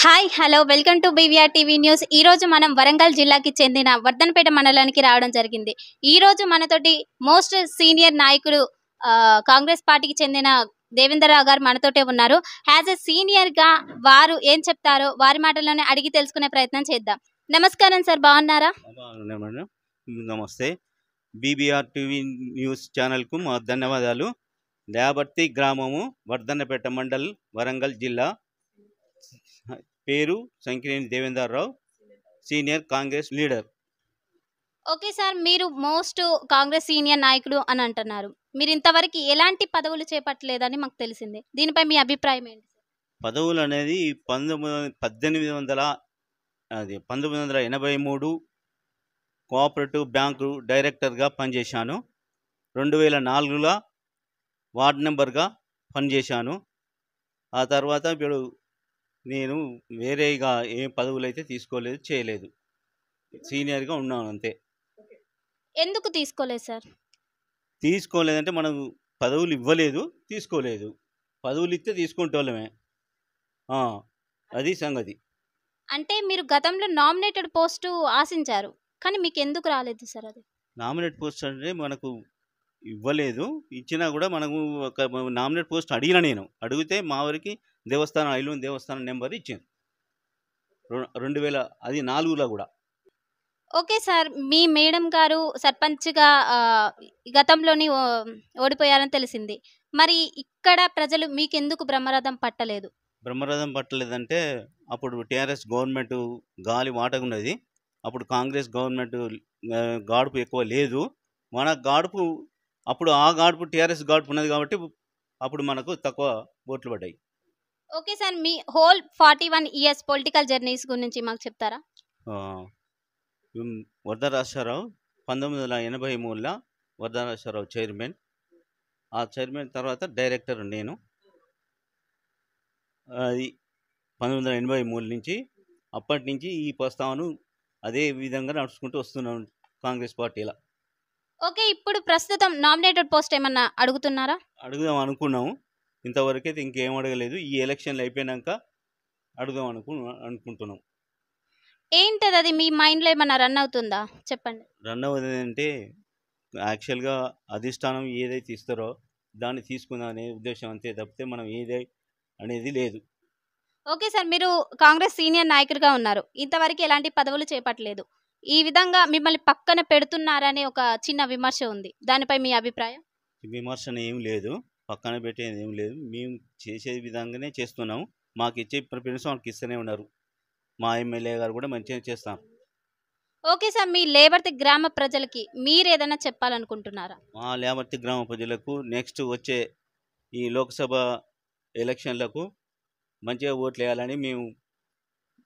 Hi hello welcome to BVR TV news. ఈ రోజు మనం వరంగల్ జిల్లాకి చెందిన వర్ధన్పేట మండలానికి రావడం జరిగింది. ఈ రోజు మనతోటి మోస్ట్ సీనియర్ నాయకుడు కాంగ్రెస్ పార్టీకి చెందిన దేవేంద్రరావు గారు మనతోటే ఉన్నారు. యాజ్ ఎ సీనియర్ గా వారు ఏం చెప్తారో వారి మాటల్లోనే అడిగి తెలుసుకునే ప్రయత్నం చేద్దాం. నమస్కారం సార్, బాగున్నారా? బాగున్నాయి మేడం. నమస్తే. బీబీఆర్ టీవీ న్యూస్ ఛానల్కు మా ధన్యవాదాలు. లేబర్తి గ్రామము, వర్ధన్నపేట మండల్, వరంగల్ జిల్లా. పేరు Sankineni Devendra Rao, senior Congress leader. Okay sir, మీరు మోస్ట్ కాంగ్రెస్ సీనియర్ నాయకుడు అని అంటున్నారు. మీరు ఇంతవరకు ఎలాంటి పదవులు చేపట్టలేదని మాకు తెలిసింది. దీనిపై మీ అభిప్రాయం ఏంటి? పదవులు అనేది 1983 కోఆపరేటివ్ బ్యాంకు డైరెక్టర్గా పనిచేశాను. 2004లో వార్డ్ మెంబర్గా పనిచేశాను. ఆ తర్వాత ఇప్పుడు నేను వేరేగా ఏ పదవులు అయితే తీసుకోలేదు, చేయలేదు. సీనియర్గా ఉన్నాను అంతే. ఎందుకు తీసుకోలేదు సార్? తీసుకోలేదంటే మనం పదవులు ఇవ్వలేదు, తీసుకోలేదు. పదవులు ఇస్తే తీసుకుంటోళ్ళమే. అది సంగతి. అంటే మీరు గతంలో నామినేటెడ్ పోస్టు ఆశించారు, కానీ మీకు ఎందుకు రాలేదు సార్ అది? నామినేట్ పోస్ట్ అంటే మనకు ఇవ్వలేదు. ఇచ్చినా కూడా మనకు ఒక నామినేట్ పోస్ట్ నేను అడిగితే మా వారికి దేవస్థానం ఐలూన్ దేవస్థానం నెంబర్ ఇచ్చాను 2004లో కూడా. ఓకే సార్, మీ మేడం గారు సర్పంచ్గా గతంలోని ఓడిపోయారని తెలిసింది. మరి ఇక్కడ ప్రజలు మీకెందుకు బ్రహ్మరథం పట్టలేదు? బ్రహ్మరథం పట్టలేదంటే అప్పుడు టీఆర్ఎస్ గవర్నమెంట్ గాలి వాటకున్నది. అప్పుడు కాంగ్రెస్ గవర్నమెంట్ గాడుపు ఎక్కువ లేదు. మన గాడుపు అప్పుడు ఆ గాడుపు టీఆర్ఎస్ గాడుపు ఉన్నది కాబట్టి అప్పుడు మనకు తక్కువ ఓట్లు పడ్డాయి. ఓకే సార్, మీ హోల్ 41 ఇయర్స్ పొలిటికల్ జర్నీస్ గురించి మాకు చెప్తారా? వరదరాజారావు 1983లో వరదరాజారావు చైర్మన్. ఆ చైర్మన్ తర్వాత డైరెక్టర్ నేను. అది 1983 నుంచి అప్పటి నుంచి ఈ ప్రస్తావన అదే విధంగా నడుచుకుంటూ వస్తున్నాను కాంగ్రెస్ పార్టీలో. ఓకే, ఇప్పుడు ప్రస్తుతం నామినేటెడ్ పోస్ట్ ఏమన్నా అడుగుతున్నారా? అడుగుదాం అనుకున్నాము. ఇంతవరకు అయితే ఇంకేం అడగలేదు. ఈ ఎలక్షన్లు అయిపోయాక అడుగుదాం అనుకుంటున్నాం. ఏంటది, అది మీ మైండ్లో ఏమన్నా రన్ అవుతుందా? చెప్పండి. రన్ అవ్వదు అంటే యాక్చువల్గా అధిష్టానం ఏదైతే ఇస్తారో దాన్ని తీసుకుందాం అనే ఉద్దేశం అంతే తప్పితే మనం ఏదై అనేది లేదు. ఓకే సార్, మీరు కాంగ్రెస్ సీనియర్ నాయకుడిగా ఉన్నారు, ఇంతవరకు ఎలాంటి పదవులు చేపట్టలేదు. ఈ విధంగా మిమ్మల్ని పక్కన పెడుతున్నారనే ఒక చిన్న విమర్శ ఉంది. దానిపై మీ అభిప్రాయం? విమర్శన ఏం లేదు, పక్కన పెట్టేది ఏం లేదు. మేము చేసే విధంగానే చేస్తున్నాము. మాకు ఇచ్చే ప్రిఫరెన్స్ మాకు ఇస్తూనే ఉన్నారు. మా ఎమ్మెల్యే గారు కూడా మంచిగా చేస్తాం. ఓకే సార్, మీ లేబర్తి గ్రామ ప్రజలకి మీరు ఏదైనా చెప్పాలనుకుంటున్నారా? మా లేబర్తి గ్రామ ప్రజలకు నెక్స్ట్ వచ్చే ఈ లోక్సభ ఎలక్షన్లకు మంచిగా ఓట్లు వేయాలని మేము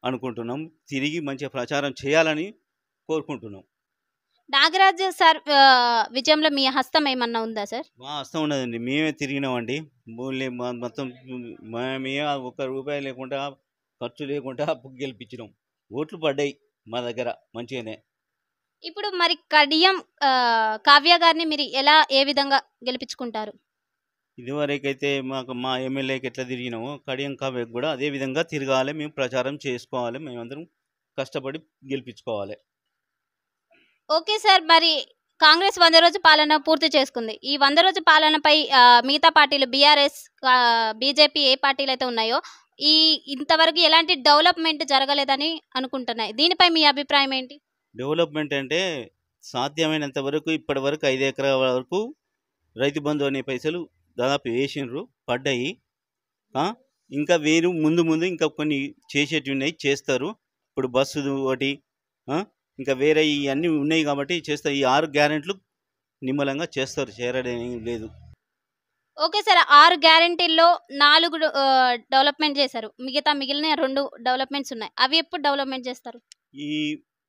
అనుకుంటున్నాం. తిరిగి మంచిగా ప్రచారం చేయాలని కోరుకుంటున్నాం. నాగరాజ్ సార్ విజయంలో మీ హస్తం ఏమన్నా ఉందా సార్? మా హస్తం ఉన్నదండి. మేమే తిరిగినామండి. మొత్తం మేమే ₹1 లేకుండా, ఖర్చు లేకుండా గెలిపించినాం. ఓట్లు పడ్డాయి మా దగ్గర మంచిగానే. ఇప్పుడు మరి కడియం కావ్య గారిని మీరు ఏ విధంగా గెలిపించుకుంటారు? ఇదివరకైతే మా ఎమ్మెల్యేకి ఎట్లా తిరిగినామో కడియం కావ్యకు కూడా అదే విధంగా తిరగాలి. మేము ప్రచారం చేసుకోవాలి. మేమందరం కష్టపడి గెలిపించుకోవాలి. ఓకే సార్, మరి కాంగ్రెస్ 100 రోజు పాలన పూర్తి చేసుకుంది. ఈ 100 రోజు పాలనపై మిగతా పార్టీలు బీఆర్ఎస్, బీజేపీ ఏ పార్టీలు అయితే ఉన్నాయో ఇంతవరకు ఎలాంటి డెవలప్మెంట్ జరగలేదని అనుకుంటున్నాయి. దీనిపై మీ అభిప్రాయం ఏంటి? డెవలప్మెంట్ అంటే సాధ్యమైనంత వరకు ఇప్పటి వరకు 5 ఎకరాల వరకు రైతు బంధు అనే పైసలు దాదాపు వేసిండ్రు, పడ్డాయి. ఇంకా వేరు ముందు ఇంకా కొన్ని చేసేటివి ఉన్నాయి, చేస్తారు. ఇప్పుడు బస్సు ఒకటి, ఇంకా వేరే ఇవన్నీ ఉన్నాయి కాబట్టి చేస్తారు. ఈ 6 గ్యారెంట్లు నిమ్మలంగా చేస్తారు, చేరడం లేదు. ఓకే సార్, 6 గ్యారెంటీల్లో 4 డెవలప్మెంట్ చేశారు. మిగిలిన 2 డెవలప్మెంట్స్ ఉన్నాయి. అవి ఎప్పుడు డెవలప్మెంట్ చేస్తారు? ఈ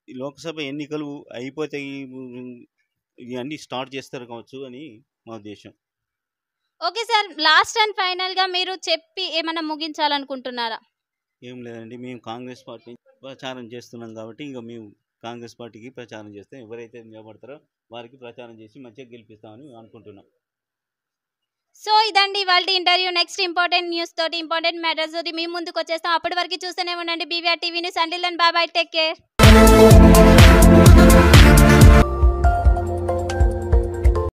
లోక్సభ ఎన్నికలు అయిపోతే ఇవన్నీ స్టార్ట్ చేస్తారు కావచ్చు అని మా ఉద్దేశం. ఓకే సార్, లాస్ట్ అండ్ ఫైనల్గా మీరు చెప్పి ఏమైనా ముగించాలనుకుంటున్నారా? ఏం లేదండి, మేము కాంగ్రెస్ పార్టీ ప్రచారం చేస్తున్నాం కాబట్టి ఇంకా మేము కాంగ్రెస్ పార్టీకి ప్రచారం చేస్తే ఎవరైతే నిలబడతారో వారికి ప్రచారం చేసి మంచిగా గెలిపిస్తామని అనుకుంటున్నాం. సో ఇదండి వాళ్ళ ఇంటర్వ్యూ. నెక్స్ట్ ఇంపార్టెంట్ న్యూస్ తోటి, ఇంపార్టెంట్ మ్యాటర్స్ తోటి మీ ముందుకు వచ్చేస్తాం. అప్పటి వరకు చూస్తూనే ఉండండి BVR TV news. Until then, bye bye, take care.